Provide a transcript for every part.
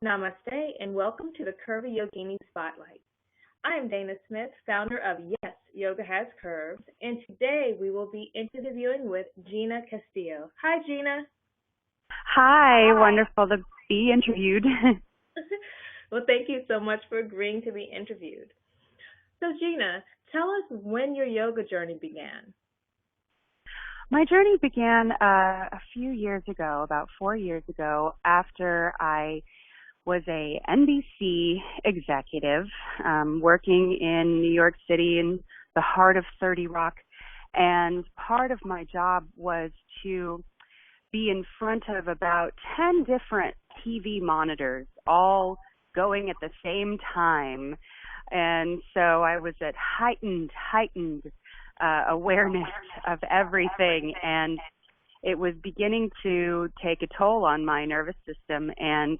Namaste and welcome to the Curvy Yogini Spotlight. I am Dana Smith, founder of Yes, Yoga Has Curves, and today we will be interviewing with Gina Castillo. Hi, Gina. Hi, wonderful to be interviewed. Well, thank you so much for agreeing to be interviewed. So, Gina, tell us when your yoga journey began. My journey began a few years ago, about 4 years ago, after I was a NBC executive working in New York City in the heart of 30 Rock. And part of my job was to be in front of about 10 different TV monitors, all going at the same time. And so I was at heightened awareness of everything, and it was beginning to take a toll on my nervous system. And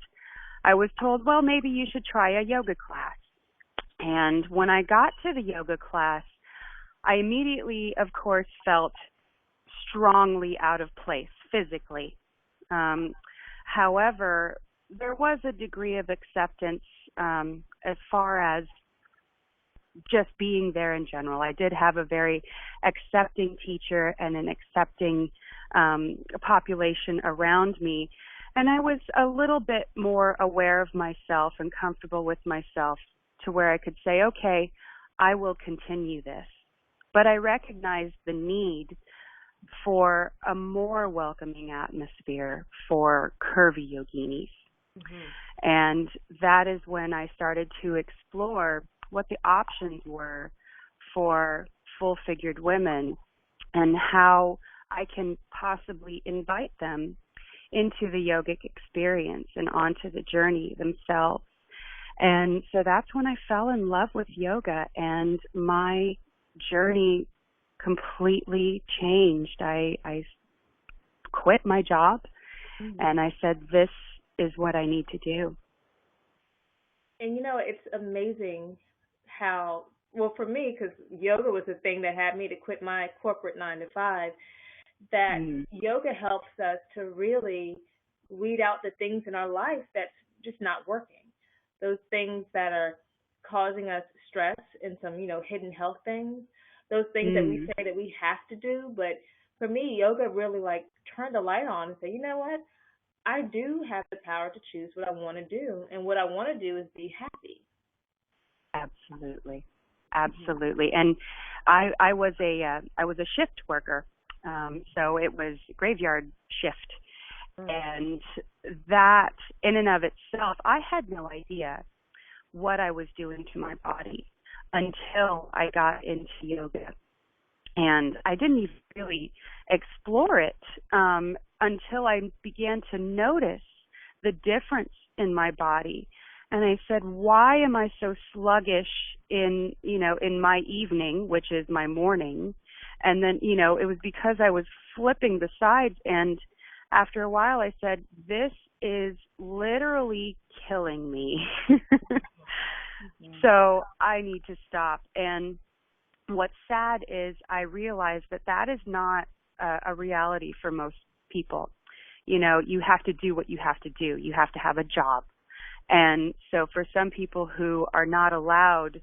I was told, well, maybe you should try a yoga class. And when I got to the yoga class, I immediately, of course, felt strongly out of place physically. However, there was a degree of acceptance as far as just being there in general. I did have a very accepting teacher and an accepting population around me. And I was a little bit more aware of myself and comfortable with myself to where I could say, okay, I will continue this. But I recognized the need for a more welcoming atmosphere for curvy yoginis. Mm-hmm. And that is when I started to explore what the options were for full-figured women and how I can possibly invite them into the yogic experience and onto the journey themselves. And so that's when I fell in love with yoga, and my journey completely changed. I quit my job, and I said, this is what I need to do. And it's amazing how, well, for me, because yoga was the thing that had me to quit my corporate 9 to 5, that yoga helps us to really weed out the things in our life that's just not working. Those things that are causing us stress and some, hidden health things. Those things that we say that we have to do. But for me, yoga really turned the light on and said, you know what? I do have the power to choose what I want to do. And what I want to do is be happy. Absolutely. And I was a shift worker. So it was graveyard shift. And that in and of itself, I had no idea what I was doing to my body until I got into yoga. And I didn't even really explore it until I began to notice the difference in my body. And I said, why am I so sluggish in my evening, which is my morning? And then, it was because I was flipping the sides. And after a while, I said, this is literally killing me. So I need to stop. And what's sad is I realized that is not a reality for most people. You have to do what you have to do. You have to have a job. And so for some people who are not allowed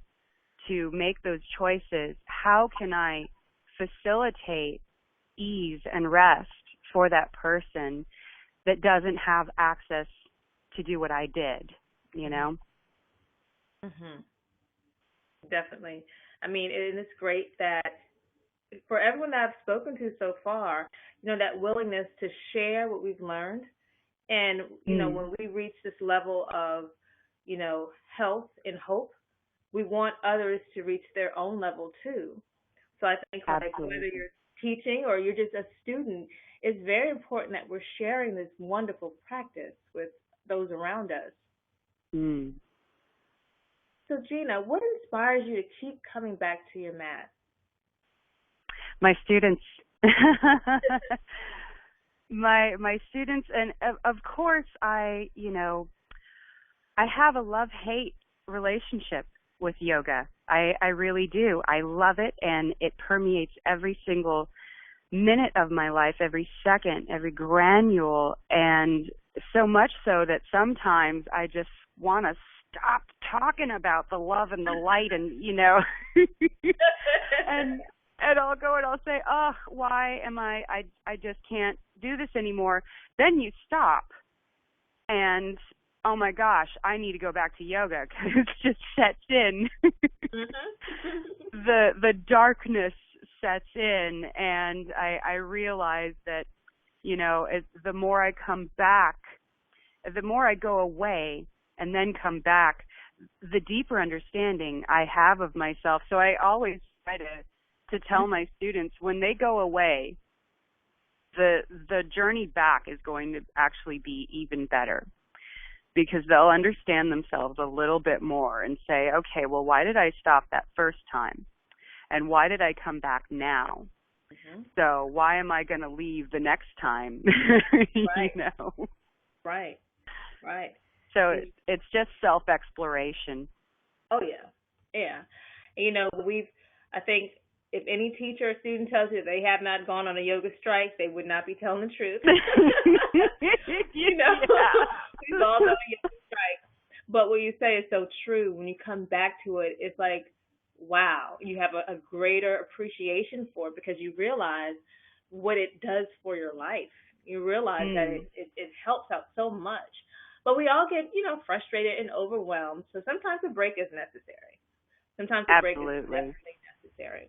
to make those choices, how can I facilitate ease and rest for that person that doesn't have access to do what I did, Definitely. I mean, and it's great that for everyone that I've spoken to so far, that willingness to share what we've learned. And, when we reach this level of, health and hope, we want others to reach their own level too. So I think whether you're teaching or you're just a student, it's very important that we're sharing this wonderful practice with those around us. So Gina, what inspires you to keep coming back to your mat? My students. my students, and of course I have a love-hate relationship with yoga. I really do. I love it, and it permeates every single minute of my life, every second, every granule, and so much so that sometimes I just want to stop talking about the love and the light and, and I'll go and I'll say, oh, why am I just can't do this anymore. Then you stop and, oh my gosh, I need to go back to yoga because it just sets in. The darkness sets in, and I realize that, the more I come back, the more I go away and then come back, the deeper understanding I have of myself. So I always try to tell my students, when they go away, the journey back is going to actually be even better, because they'll understand themselves a little bit more and say, okay, well, why did I stop that first time? And why did I come back now? Mm-hmm. So why am I going to leave the next time? Right. Right. Right. So it's just self-exploration. Oh, yeah. Yeah. I think if any teacher or student tells you they have not gone on a yoga strike, they would not be telling the truth. Yeah. We've all done a yoga strike. But what you say is so true. When you come back to it, it's like, wow, you have a greater appreciation for it, because you realize what it does for your life. You realize that it helps out so much. But we all get, frustrated and overwhelmed. So sometimes a break is necessary. Sometimes a break is definitely necessary.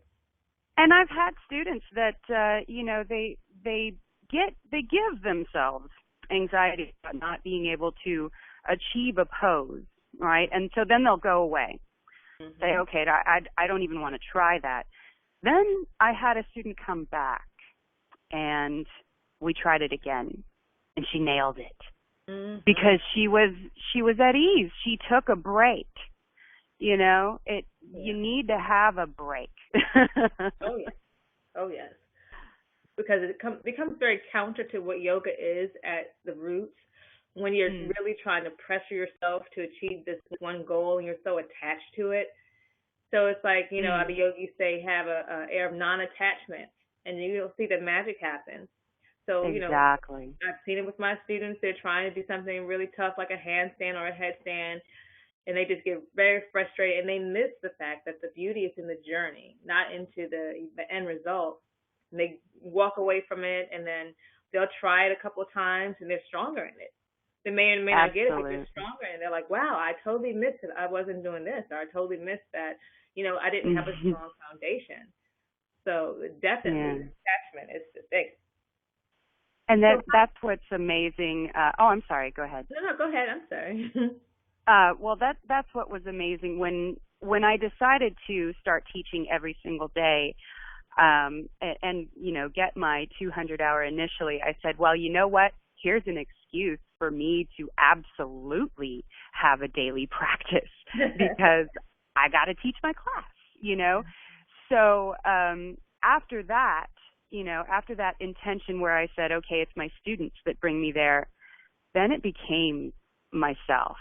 And I've had students that, they give themselves anxiety about not being able to achieve a pose, right? And so then they'll go away. Mm-hmm. Say, okay, I don't even want to try that. Then I had a student come back, and we tried it again, and she nailed it. Mm-hmm. Because she was at ease. She took a break. You need to have a break. Oh, yes. Oh, yes. Because it becomes very counter to what yoga is at the roots, when you're really trying to pressure yourself to achieve this one goal and you're so attached to it. So it's like, out of yoga, you say have a air of non-attachment, and you'll see the magic happen. So, exactly. I've seen it with my students. They're trying to do something really tough, like a handstand or a headstand, and they just get very frustrated, and they miss the fact that the beauty is in the journey, not into the end result. And they walk away from it, and then they'll try it a couple of times, and they're stronger in it. They may or may not get it, but they're stronger, and they're like, wow, I totally missed it. I wasn't doing this, or I totally missed that. I didn't have a strong foundation. So definitely, attachment is the thing. And that's what's amazing. I'm sorry. Go ahead. No, go ahead. I'm sorry. Well, that's what was amazing when I decided to start teaching every single day, and get my 200-hour initially. I said, well, you know what? Here's an excuse for me to absolutely have a daily practice, because I got to teach my class. So after that intention where I said, okay, it's my students that bring me there, then it became myself.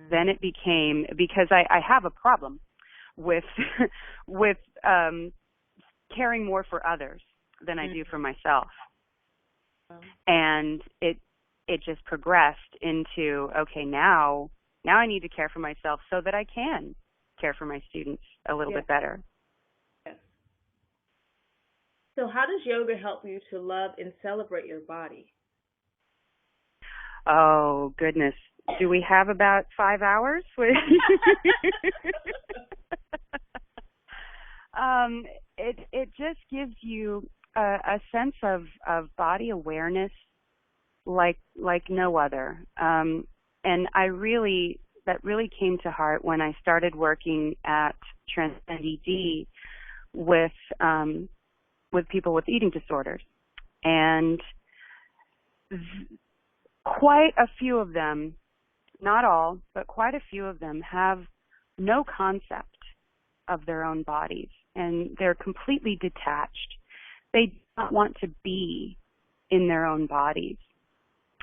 Then it became, because I have a problem with caring more for others than I do for myself. And it just progressed into, okay, now I need to care for myself so that I can care for my students a little bit better. Yes. So how does yoga help you to love and celebrate your body? Oh, goodness. Do we have about 5 hours? It just gives you a sense of body awareness like no other. And that really came to heart when I started working at Transcend ED with people with eating disorders. And quite a few of them, not all, but quite a few of them have no concept of their own bodies, and they're completely detached. They don't want to be in their own bodies.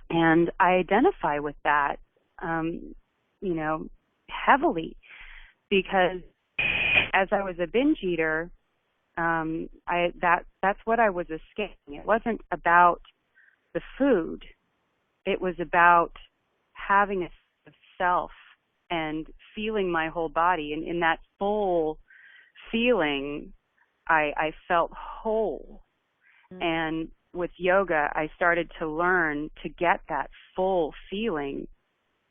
And I identify with that, heavily, because as I was a binge eater, that's what I was escaping. It wasn't about the food. it was about having a sense of self and feeling my whole body. And in that full feeling, I felt whole. And with yoga, I started to learn to get that full feeling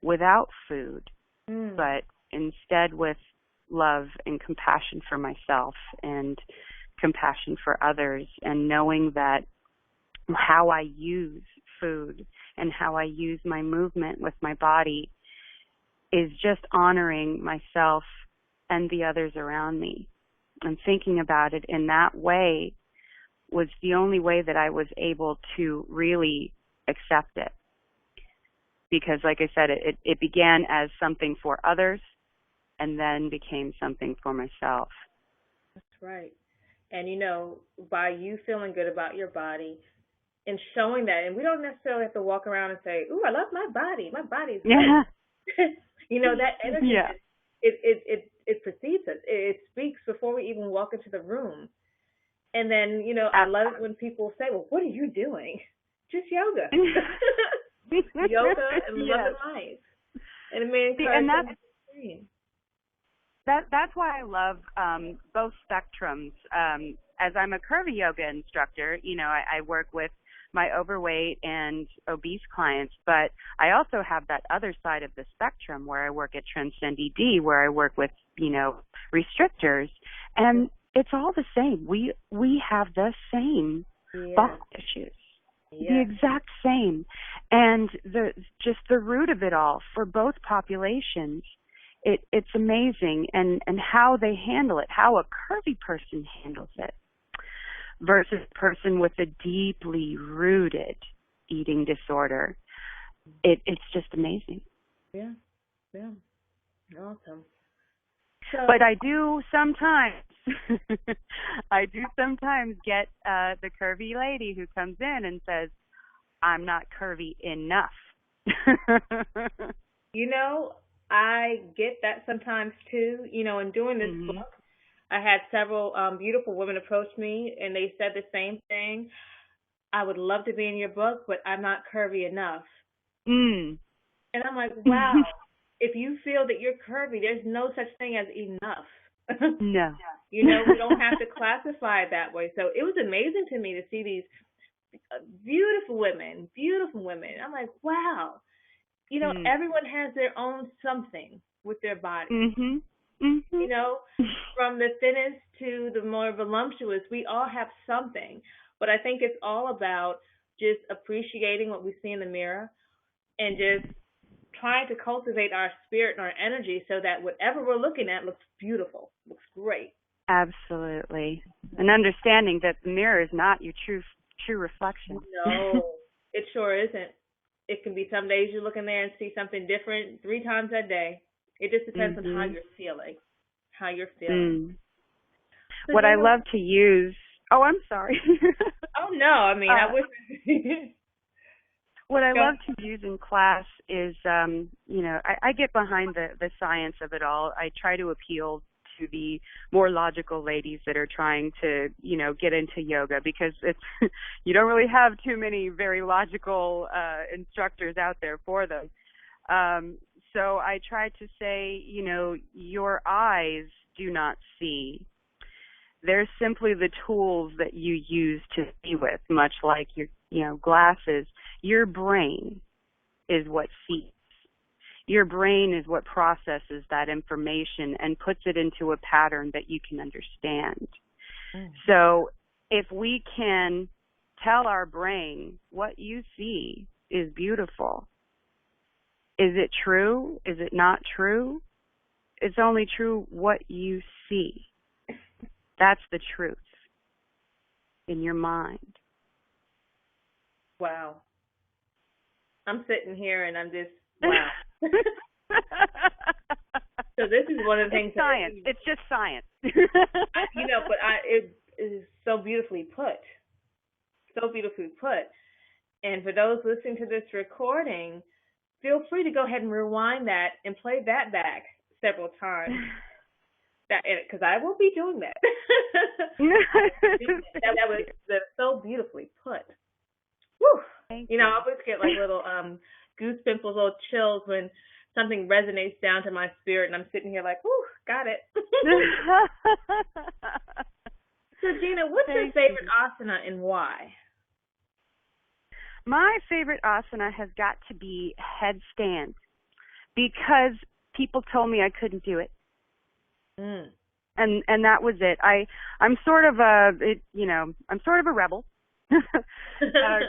without food, but instead with love and compassion for myself and compassion for others, and knowing that how I use food and how I use my movement with my body is just honoring myself and the others around me. And thinking about it in that way was the only way that I was able to really accept it. Because like I said, it began as something for others and then became something for myself. That's right. And, by you feeling good about your body and showing that, and we don't necessarily have to walk around and say, ooh, I love my body. My body's great. Yeah. That energy, yeah. it precedes us. It speaks before we even walk into the room. And then, I love it when people say, well, what are you doing? Just yoga. Yoga and love and life. And it may encourage them to scream. That's why I love both spectrums. As I'm a curvy yoga instructor, I work with my overweight and obese clients, but I also have that other side of the spectrum where I work at Transcend ED, where I work with, restrictors, and it's all the same. We have the same body issues. The exact same. And the root of it all for both populations, it's amazing, and how they handle it, how a curvy person handles it versus a person with a deeply rooted eating disorder. It's just amazing. Yeah. Awesome. So, but I do sometimes get the curvy lady who comes in and says, I'm not curvy enough. I get that sometimes too. In doing this book, I had several beautiful women approach me, and they said the same thing. I would love to be in your book, but I'm not curvy enough. And I'm like, wow, if you feel that you're curvy, there's no such thing as enough. No. We don't have to classify it that way. So it was amazing to me to see these beautiful women. I'm like, wow. Everyone has their own something with their body. From the thinnest to the more voluptuous, we all have something. But I think it's all about just appreciating what we see in the mirror and just trying to cultivate our spirit and our energy so that whatever we're looking at looks beautiful, looks great. Absolutely. And understanding that the mirror is not your true reflection. No, it sure isn't. It can be some days you look in there and see something different 3 times a day. It just depends on how you're feeling. So what I love to use... Oh, I'm sorry. Oh, no. I mean, I wish... What I love to use in class is, I get behind the science of it all. I try to appeal to the more logical ladies that are trying to, get into yoga, because it's you don't really have too many very logical instructors out there for them. So I try to say, your eyes do not see. They're simply the tools that you use to see with, much like your, glasses. Your brain is what sees. Your brain is what processes that information and puts it into a pattern that you can understand. So if we can tell our brain, what you see is beautiful. Is it true? Is it not true? It's only true what you see. That's the truth in your mind. Wow. I'm sitting here and I'm just, wow. So this is one of the things. It's science. It's just science. It is so beautifully put. And for those listening to this recording, feel free to go ahead and rewind that and play that back several times. Because I will be doing that. That was so beautifully put. Woo. Thank You know, I you. always get like little goose pimples, little chills when something resonates down to my spirit, and I'm sitting here like, whew, got it. So, Gina, what's your Thank favorite you. asana and why? My favorite asana has got to be headstand because people told me I couldn't do it. Mm. And that was it. I'm sort of a I'm sort of a rebel.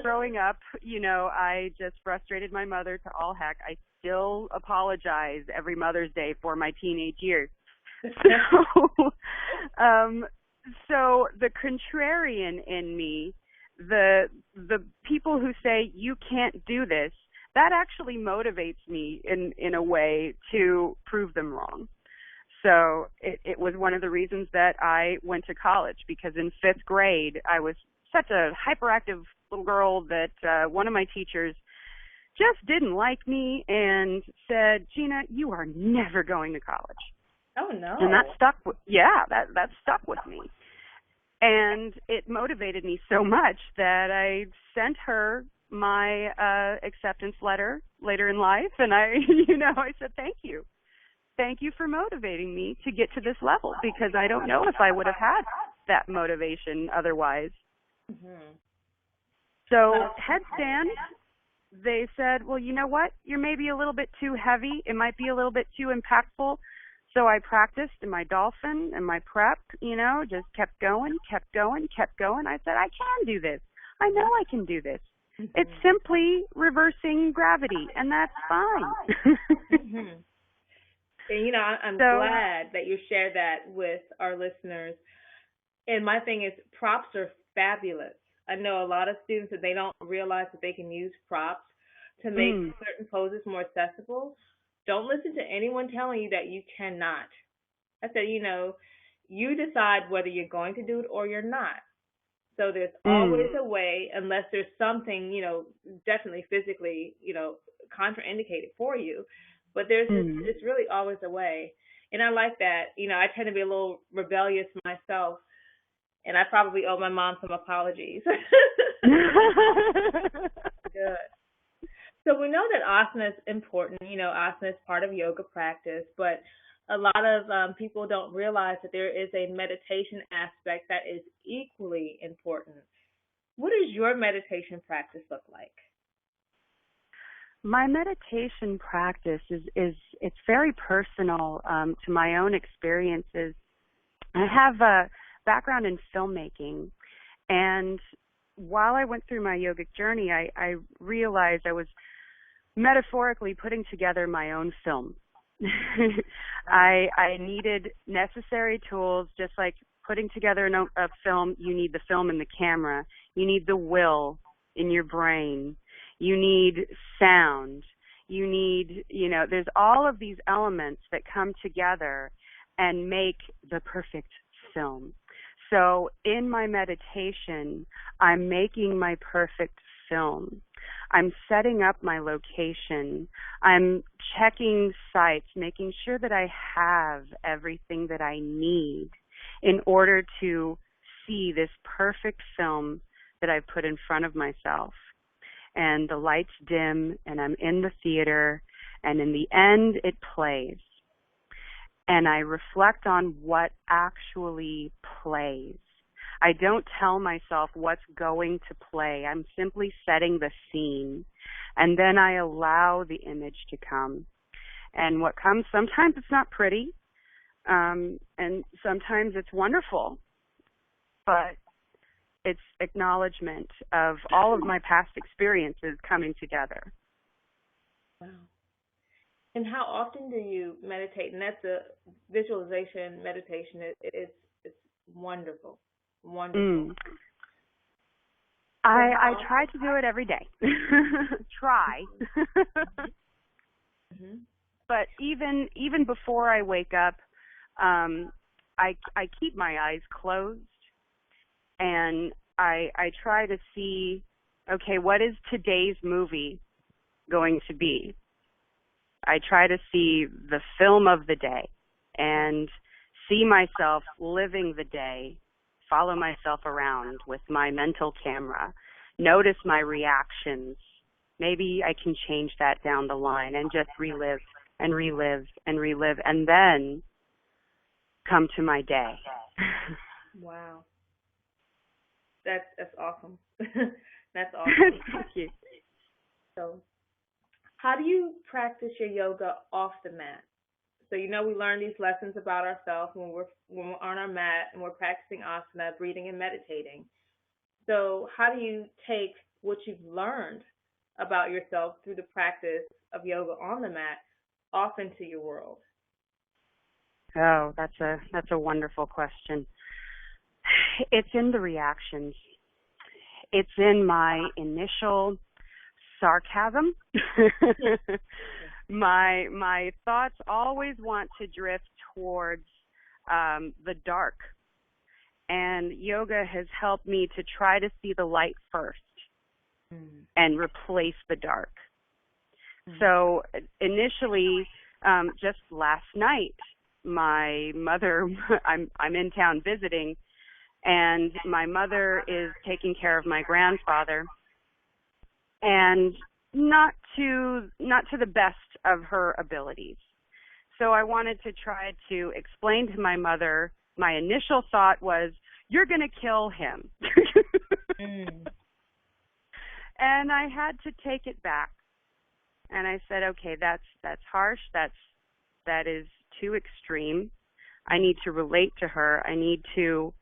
Growing up, I just frustrated my mother to all heck. I still apologize every Mother's Day for my teenage years. So, so the contrarian in me, the people who say you can't do this, that actually motivates me in a way to prove them wrong. So it was one of the reasons that I went to college, because in 5th grade, I was such a hyperactive little girl that one of my teachers just didn't like me and said, Gina, you are never going to college. Oh, no. And that stuck with me. And it motivated me so much that I sent her my acceptance letter later in life. And I said, thank you. Thank you for motivating me to get to this level, because I don't know if I would have had that motivation otherwise. Mm-hmm. So headstand, they said, well, you know what? You're maybe a little bit too heavy. It might be a little bit too impactful. So I practiced in my dolphin and my prep, just kept going. I said, I can do this. I know I can do this. Mm-hmm. It's simply reversing gravity, and that's fine. Mm-hmm. And, I'm glad that you shared that with our listeners. And my thing is, props are fabulous. I know a lot of students that they don't realize that they can use props to make certain poses more accessible. Don't listen to anyone telling you that you cannot. I said, you decide whether you're going to do it or you're not. So there's always a way, unless there's something, definitely physically, contraindicated for you. But it's really always a way. And I like that. I tend to be a little rebellious myself, and I probably owe my mom some apologies. Good. So we know that asana is important. Asana is part of yoga practice, but a lot of people don't realize that there is a meditation aspect that is equally important. What does your meditation practice look like? My meditation practice is it's very personal to my own experiences. I have a background in filmmaking, and while I went through my yogic journey, I realized I was metaphorically putting together my own film. I needed necessary tools, just like putting together a film. You need the film and the camera. You need the will in your brain. You need sound. You need, there's all of these elements that come together and make the perfect film. So in my meditation, I'm making my perfect film. I'm setting up my location. I'm checking sites, making sure that I have everything that I need in order to see this perfect film that I've put in front of myself. And the lights dim, and I'm in the theater, and in the end, it plays. And I reflect on what actually plays. I don't tell myself what's going to play. I'm simply setting the scene. And then I allow the image to come. And what comes, sometimes it's not pretty, and sometimes it's wonderful. But it's acknowledgement of all of my past experiences coming together. Wow. And how often do you meditate? And that's a visualization meditation. It's wonderful. Wonderful. I try to do it every day. Try. Mm-hmm. But even before I wake up, I keep my eyes closed, and I try to see, okay, what is today's movie going to be? I try to see the film of the day and see myself living the day, follow myself around with my mental camera, notice my reactions. Maybe I can change that down the line and just relive and relive and relive, and then come to my day. Wow. That's awesome. That's awesome. Thank you. So, how do you practice your yoga off the mat? So we learn these lessons about ourselves when we're on our mat and we're practicing asana, breathing and meditating. So, how do you take what you've learned about yourself through the practice of yoga on the mat off into your world? Oh, that's a wonderful question. It's in the reactions. It's in my initial sarcasm. My thoughts always want to drift towards the dark, and yoga has helped me to try to see the light first and replace the dark. So initially, just last night, my mother, I'm in town visiting, and my mother is taking care of my grandfather, and not to the best of her abilities. So I wanted to try to explain to my mother. My initial thought was, "You're going to kill him." And I had to take it back. And I said, "Okay, that's harsh. That is too extreme. I need to relate to her. I need to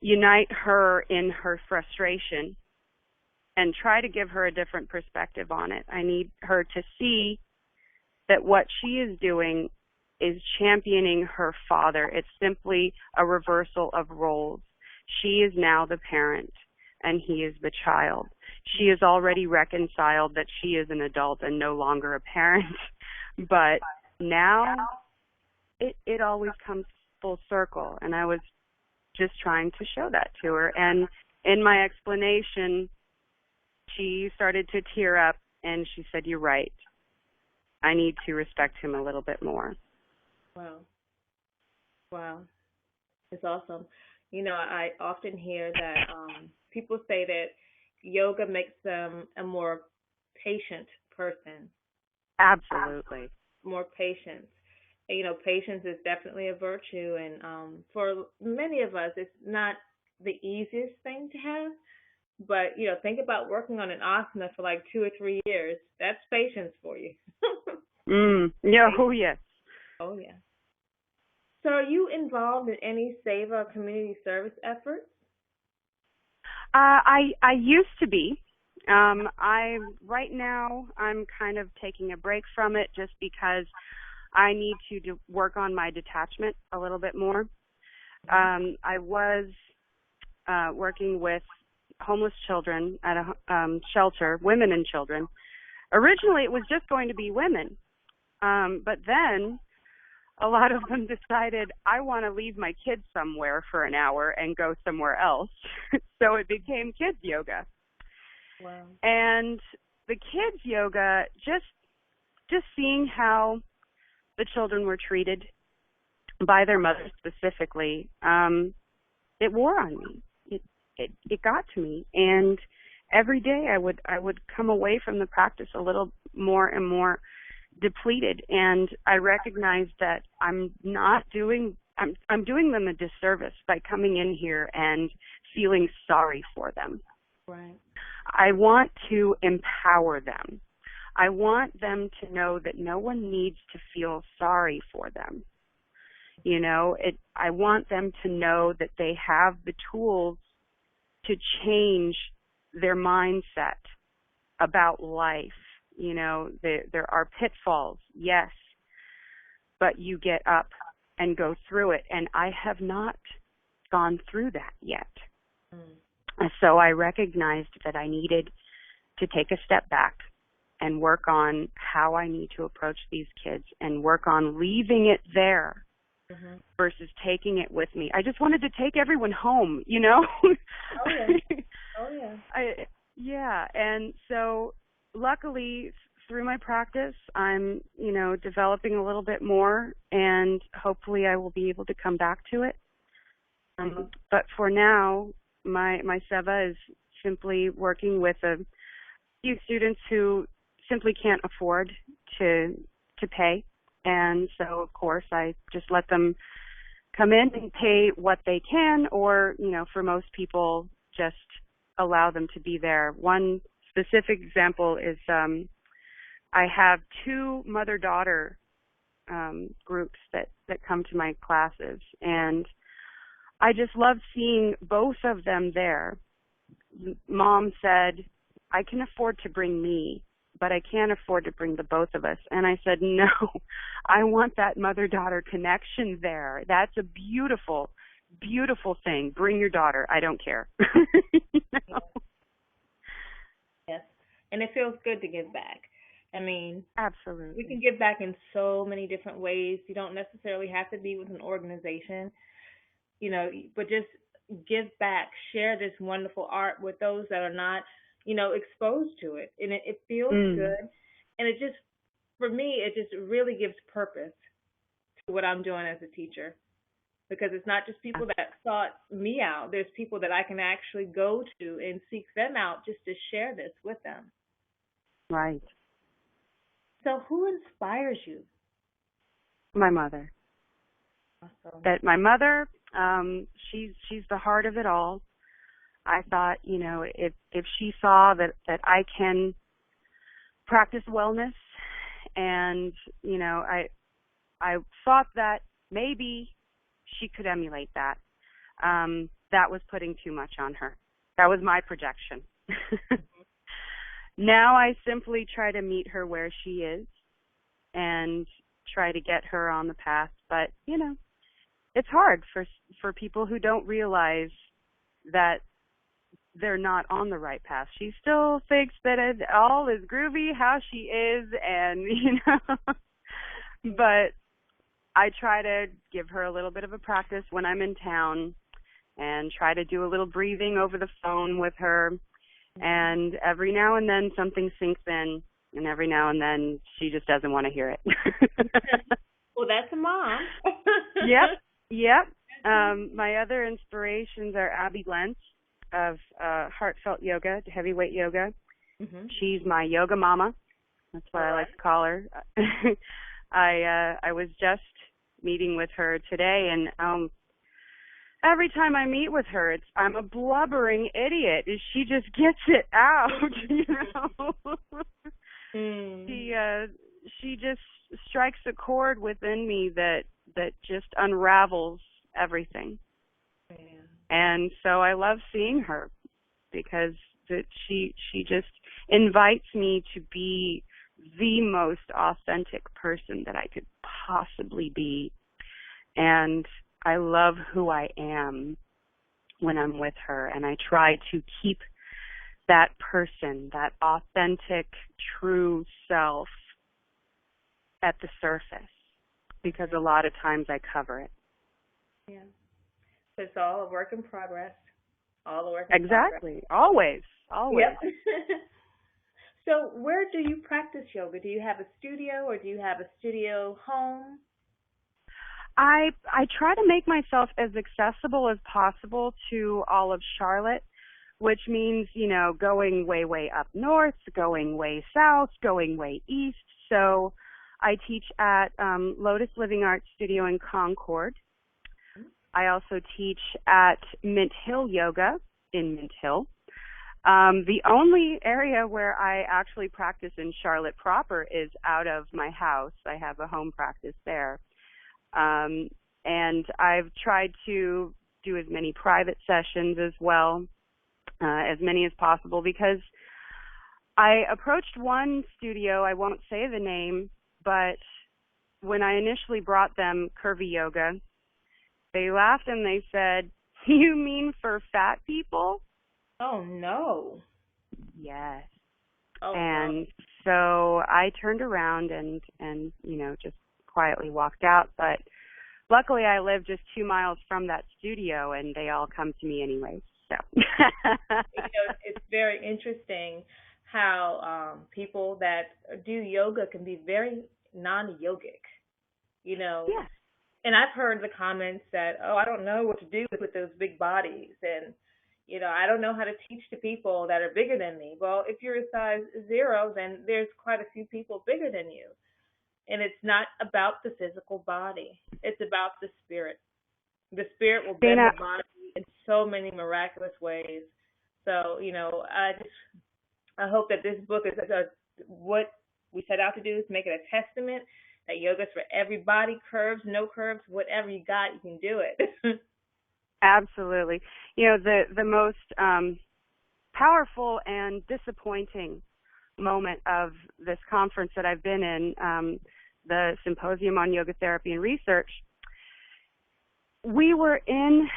unite her in her frustration and try to give her a different perspective on it. I need her to see that what she is doing is championing her father. It's simply a reversal of roles. She is now the parent, and he is the child. She is already reconciled that she is an adult and no longer a parent, but now it always comes full circle." And I was just trying to show that to her. And in my explanation, she started to tear up, and she said, "You're right. I need to respect him a little bit more." Wow. Wow. It's awesome. I often hear that people say that yoga makes them a more patient person. Absolutely. More patience. And, patience is definitely a virtue, and for many of us, it's not the easiest thing to have. But think about working on an asana for like 2 or 3 years. That's patience for you. Yeah. Oh, yes. Oh yeah. So, are you involved in any Seva community service efforts? I used to be. Right now I'm kind of taking a break from it just because I need to work on my detachment a little bit more. I was working with homeless children at a shelter, women and children. Originally, it was just going to be women, but then a lot of them decided, "I want to leave my kids somewhere for an hour and go somewhere else." So it became kids yoga. Wow. And the kids yoga, just seeing how the children were treated by their mothers specifically, it wore on me. It got to me, and every day I would come away from the practice a little more and more depleted, and I recognized that I'm doing them a disservice by coming in here and feeling sorry for them. Right. I want to empower them. I want them to know that no one needs to feel sorry for them. I want them to know that they have the tools to change their mindset about life. There are pitfalls, yes, but you get up and go through it. And I have not gone through that yet. So I recognized that I needed to take a step back and work on how I need to approach these kids and work on leaving it there versus taking it with me. I just wanted to take everyone home, Oh, yeah. Oh, yeah. Yeah. And so luckily through my practice, I'm, developing a little bit more, and hopefully I will be able to come back to it. But for now, my seva is simply working with a few students who simply can't afford to pay. And so, of course, I just let them come in and pay what they can, or, for most people, just allow them to be there. One specific example is I have two mother-daughter groups that come to my classes, and I just love seeing both of them there. Mom said, I can afford to bring me, but I can't afford to bring the both of us. And I said, no, I want that mother-daughter connection there. That's a beautiful, beautiful thing. Bring your daughter. I don't care. Yes. And it feels good to give back. I mean, absolutely. We can give back in so many different ways. You don't necessarily have to be with an organization, but just give back, share this wonderful art with those that are not, exposed to it. And it feels good. And it just, for me, it just really gives purpose to what I'm doing as a teacher. Because it's not just people that sought me out. There's people that I can actually go to and seek them out just to share this with them. Right. So who inspires you? My mother. Awesome. That my mother, she's the heart of it all. I thought, if she saw that I can practice wellness, and I thought that maybe she could emulate that. That was putting too much on her. That was my projection. Now I simply try to meet her where she is and try to get her on the path. But, it's hard for people who don't realize that they're not on the right path. She still thinks that it all is groovy how she is, and, but I try to give her a little bit of a practice when I'm in town and try to do a little breathing over the phone with her. And every now and then something sinks in, and every now and then she just doesn't want to hear it. Well, that's a mom. Yep. My other inspirations are Abby Lentz of Heartfelt Yoga, Heavyweight Yoga. Mm-hmm. She's my yoga mama. That's what I like to call her. I was just meeting with her today, and every time I meet with her, I'm a blubbering idiot. She just gets it out, She just strikes a chord within me that just unravels everything. Yeah. And so I love seeing her because she just invites me to be the most authentic person that I could possibly be. And I love who I am when I'm with her, and I try to keep that person, that authentic, true self at the surface, because a lot of times I cover it. Yeah. So it's all a work in progress. All the work in exactly. progress. Always. Yep. So where do you practice yoga? Do you have a studio, or do you have a studio home? I try to make myself as accessible as possible to all of Charlotte, which means, going way, way up north, going way south, going way east. So I teach at Lotus Living Arts Studio in Concord. I also teach at Mint Hill Yoga in Mint Hill. The only area where I actually practice in Charlotte proper is out of my house. I have a home practice there. And I've tried to do as many private sessions as well, as many as possible, because I approached one studio, I won't say the name, but when I initially brought them Curvy Yoga, they laughed and they said, "You mean for fat people?" Oh, no. Yes. Oh, and so I turned around and just quietly walked out. But luckily I live just 2 miles from that studio, and they all come to me anyways. So it's very interesting how people that do yoga can be very non-yogic, Yes. And I've heard the comments that, oh, I don't know what to do with those big bodies. And, I don't know how to teach to people that are bigger than me. Well, if you're a size 0, then there's quite a few people bigger than you. And it's not about the physical body. It's about the spirit. The spirit will bend Dana, the body in so many miraculous ways. So, I hope that this book is what we set out to do is make it a testament that yoga's for everybody, curves, no curves, whatever you got, you can do it. absolutely. The most powerful and disappointing moment of this conference that I've been in, the Symposium on Yoga Therapy and Research, we were in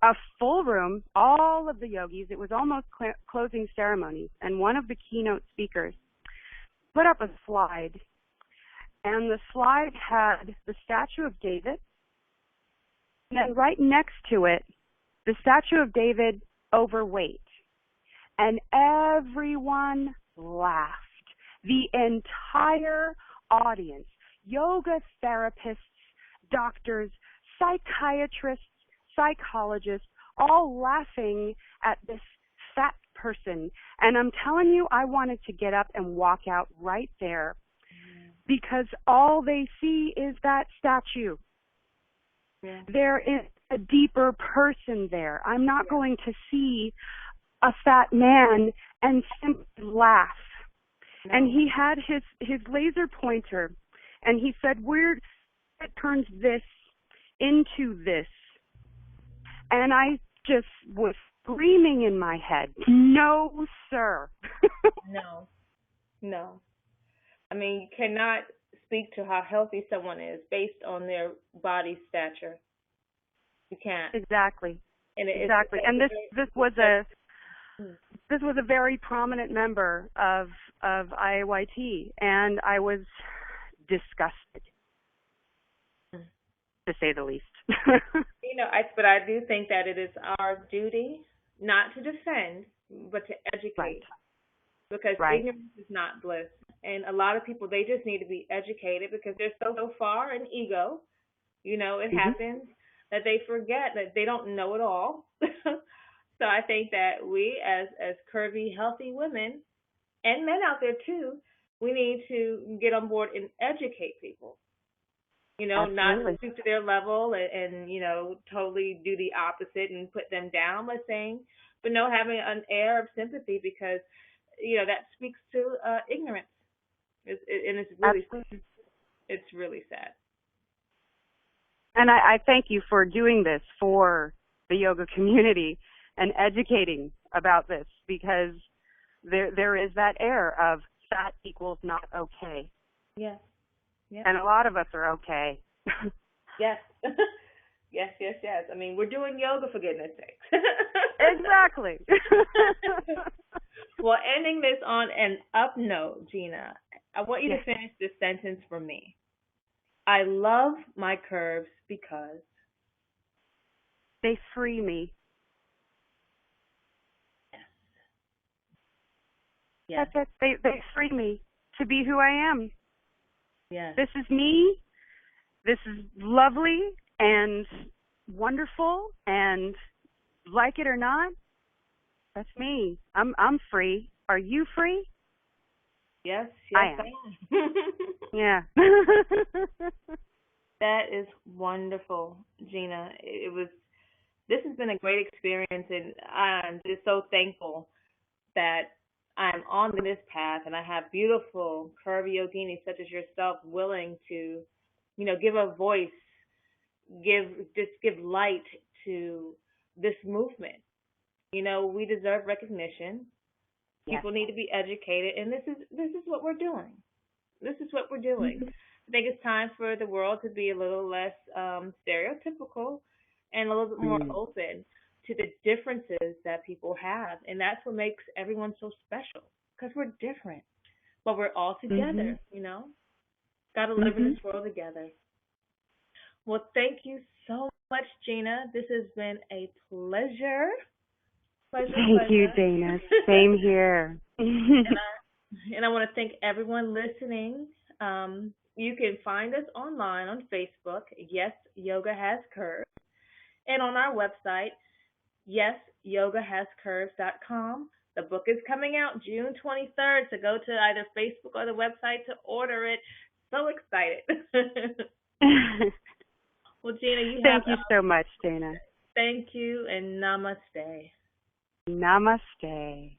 a full room, all of the yogis. It was almost closing ceremonies, and one of the keynote speakers put up a slide, and the slide had the statue of David, and then right next to it, the statue of David overweight, and everyone laughed. The entire audience, yoga therapists, doctors, psychiatrists, psychologists, all laughing at this fat person. And I'm telling you, I wanted to get up and walk out right there because all they see is that statue. Yeah. There is a deeper person there. I'm not going to see a fat man and simply laugh. No. And he had his laser pointer, and he said, where it turns this into this. And I just was screaming in my head, no, sir. No. I mean, you cannot speak to how healthy someone is based on their body stature. You can't. Exactly. Exactly. And this was a very prominent member of YYT, and I was disgusted, to say the least. But I do think that it is our duty not to defend, but to educate. Right. Because ignorance is not bliss. And a lot of people, they just need to be educated because they're so far in ego. It happens that they forget that they don't know it all. So I think that we as curvy, healthy women and men out there too, we need to get on board and educate people. Absolutely. Not stoop to their level and totally do the opposite and put them down by saying, but no, having an air of sympathy because, that speaks to ignorance. And it's really sad. And I thank you for doing this for the yoga community and educating about this because there is that air of fat equals not okay. Yes. Yes. And a lot of us are okay. Yes. Yes. I mean, we're doing yoga for goodness sakes. Exactly. Well, ending this on an up note, Gina, I want you to finish this sentence for me. I love my curves because they free me. Yes. That's it. They free me to be who I am. Yes. This is me. This is lovely and wonderful, and like it or not, that's me. I'm free. Are you free? Yes, I am. Yeah. That is wonderful, Gina. This has been a great experience, and I'm just so thankful that I'm on this path, and I have beautiful Curvy Yoginis such as yourself willing to, give a voice, give light to this movement. We deserve recognition. People need to be educated, and this is what we're doing. This is what we're doing. Mm-hmm. I think it's time for the world to be a little less stereotypical and a little bit more open to the differences that people have. And that's what makes everyone so special, because we're different. But we're all together, Got to live in this world together. Well, thank you so much, Gina. This has been a pleasure. Thank you, Dana. Same here. And I want to thank everyone listening. You can find us online on Facebook. Yes, Yoga Has Curves. And on our website, Yes, yogahascurves.com. The book is coming out June 23rd, so go to either Facebook or the website to order it. So excited. Well, Gina, you have, Thank you so much, Dana. thank you and namaste. Namaste.